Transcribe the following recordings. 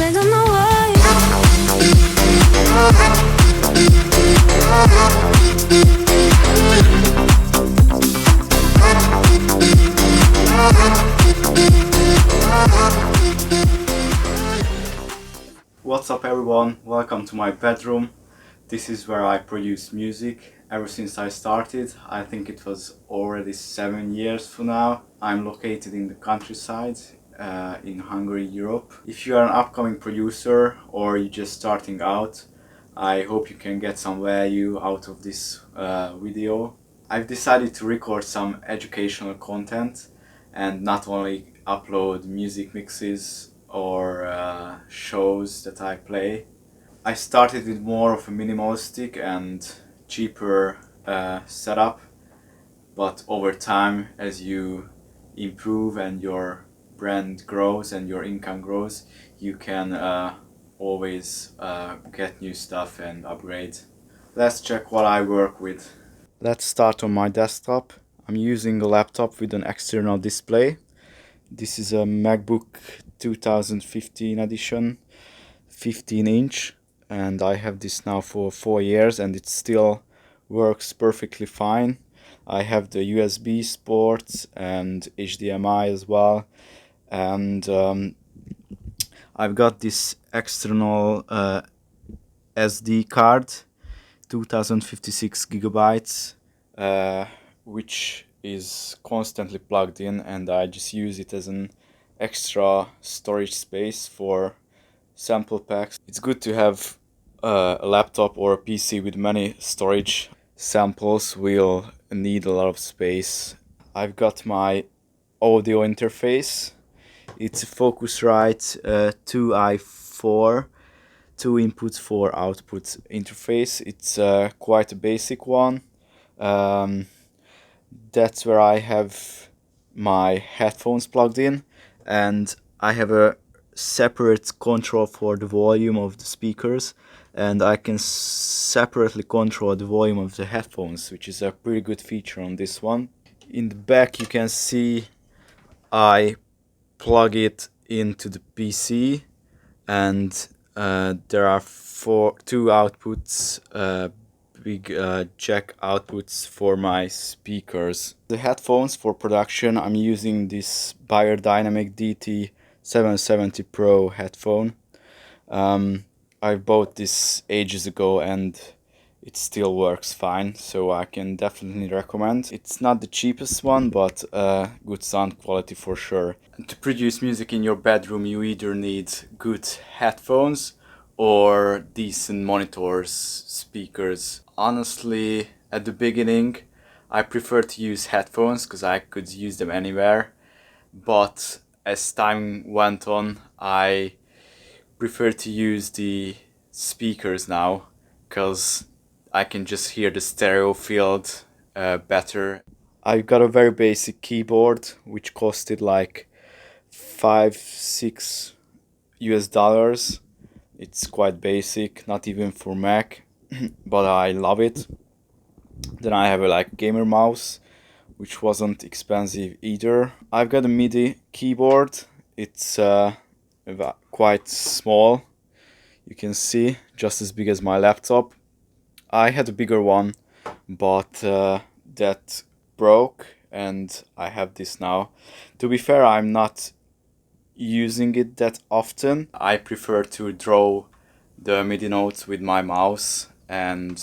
I don't know why. What's up everyone, welcome to my bedroom. This is where I produce music. Ever since I started, I think it was already 7 years for now. I'm located in the countryside in Hungary, Europe. If you are an upcoming producer or you're just starting out, I hope you can get some value out of this video. I've decided to record some educational content and not only upload music mixes or shows that I play. I started with more of a minimalistic and cheaper setup, but over time, as you improve and your brand grows and your income grows, you can always get new stuff and upgrade. Let's check what I work with. Let's start on my desktop. I'm using a laptop with an external display. This is a MacBook 2015 edition, 15 inch, and I have this now for 4 years and it still works perfectly fine. I have the USB ports and HDMI as well, and I've got this external SD card, 2056 gigabytes, which is constantly plugged in, and I just use it as an extra storage space for sample packs. It's good to have a laptop or a PC with many storage. Samples will need a lot of space. I've got my audio interface. It's a Focusrite 2i4, 2 inputs 4 outputs interface. It's quite a basic one. That's where I have my headphones plugged in, and I have a separate control for the volume of the speakers, and I can separately control the volume of the headphones, which is a pretty good feature on this one. In the back you can see I plug it into the PC, and there are two outputs, big jack outputs for my speakers. The headphones for production, I'm using this Beyerdynamic DT770 Pro headphone. I bought this ages ago and it still works fine, so I can definitely recommend. It's not the cheapest one, but good sound quality for sure. And to produce music in your bedroom, you either need good headphones or decent monitors, speakers. Honestly, at the beginning, I prefer to use headphones because I could use them anywhere. But as time went on, I prefer to use the speakers now because I can just hear the stereo field better. I've got a very basic keyboard which costed like $5-6. It's quite basic, not even for Mac, but I love it. Then I have a like gamer mouse, which wasn't expensive either. I've got a MIDI keyboard. It's quite small. You can see, just as big as my laptop. I had a bigger one, but that broke, and I have this now. To be fair, I'm not using it that often. I prefer to draw the MIDI notes with my mouse and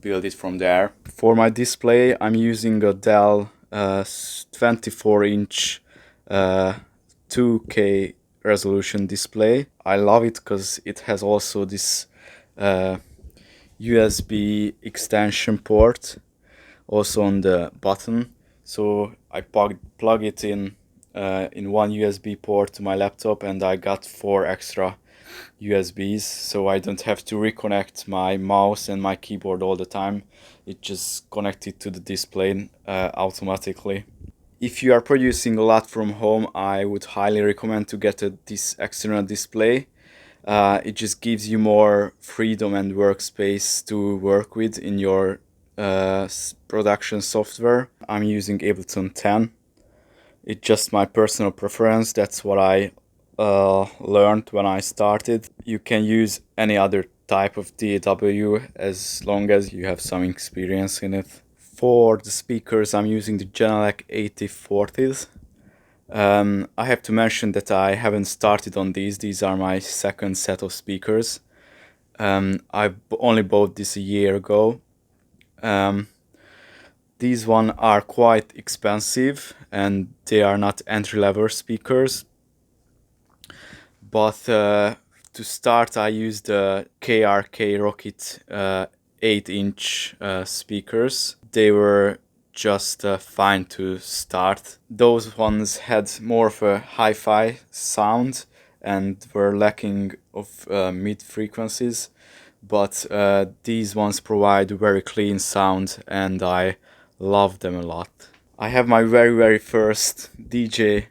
build it from there. For my display, I'm using a Dell 24-inch 2K resolution display. I love it because it has also this USB extension port also on the button, so I plug it in one USB port to my laptop, and I got 4 extra USBs, so I don't have to reconnect my mouse and my keyboard all the time. It just connected to the display automatically. If you are producing a lot from home, I would highly recommend to get this external display. It just gives you more freedom and workspace to work with in your production software. I'm using Ableton 10. It's just my personal preference. That's what I learned when I started. You can use any other type of DAW as long as you have some experience in it. For the speakers, I'm using the Genelec 8040s. I have to mention that I haven't started on these. These are my second set of speakers. Only bought this a year ago. Um, these one are quite expensive and they are not entry-level speakers. But to start, I used the KRK Rocket 8-inch speakers. They were just fine to start. Those ones had more of a hi-fi sound and were lacking of mid frequencies, but these ones provide very clean sound and I love them a lot. I have my very first DJ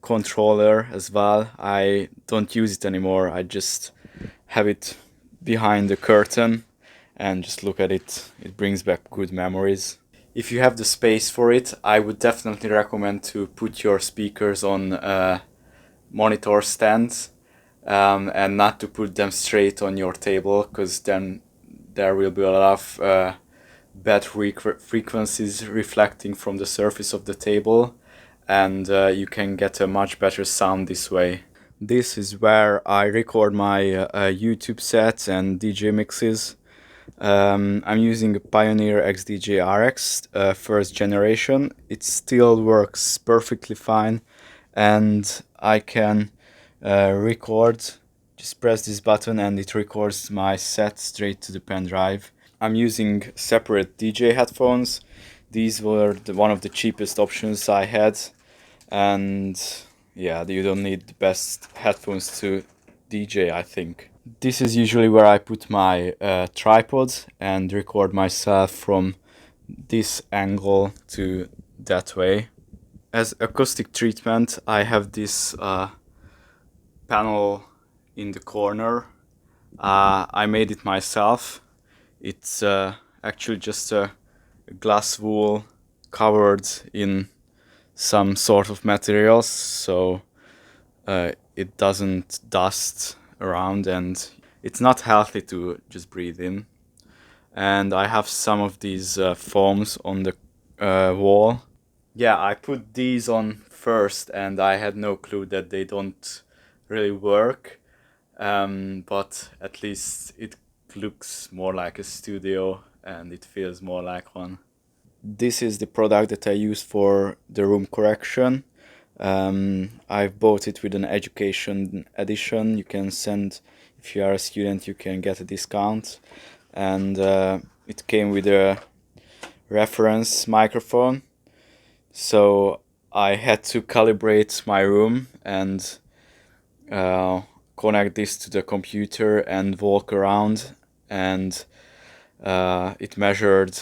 controller as well. I don't use it anymore. I just have it behind the curtain and just look at it. It brings back good memories. If you have the space for it, I would definitely recommend to put your speakers on monitor stands and not to put them straight on your table, because then there will be a lot of bad frequencies reflecting from the surface of the table, and you can get a much better sound this way. This is where I record my YouTube sets and DJ mixes. I'm using a Pioneer XDJ RX first generation. It still works perfectly fine, and I can record. Just press this button and it records my set straight to the pen drive. I'm using separate DJ headphones. These were one of the cheapest options I had, and yeah, you don't need the best headphones to DJ, I think. This is usually where I put my tripod and record myself from this angle to that way. As acoustic treatment, I have this panel in the corner. I made it myself. It's actually just a glass wool covered in some sort of materials, so it doesn't dust around, and it's not healthy to just breathe in. And I have some of these foams on the wall. Yeah, I put these on first and I had no clue that they don't really work, but at least it looks more like a studio and it feels more like one. This is the product that I use for the room correction. I've bought it with an education edition. You can send, if you are a student, you can get a discount. And it came with a reference microphone. So I had to calibrate my room and connect this to the computer and walk around. And it measured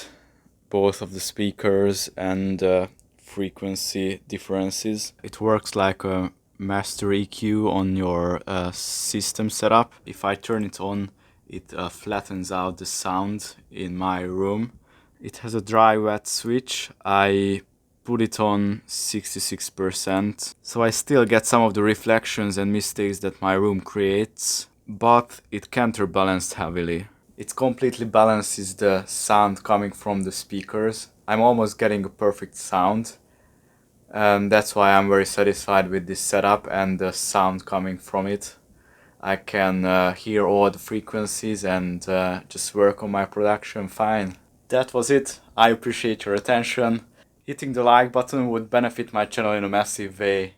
both of the speakers and frequency differences. It works like a master EQ on your system setup. If I turn it on, it flattens out the sound in my room. It has a dry wet switch. I put it on 66%, so I still get some of the reflections and mistakes that my room creates, but it counterbalanced heavily. It completely balances the sound coming from the speakers. I'm almost getting a perfect sound. That's why I'm very satisfied with this setup and the sound coming from it. I can hear all the frequencies and just work on my production fine. That was it. I appreciate your attention. Hitting the like button would benefit my channel in a massive way.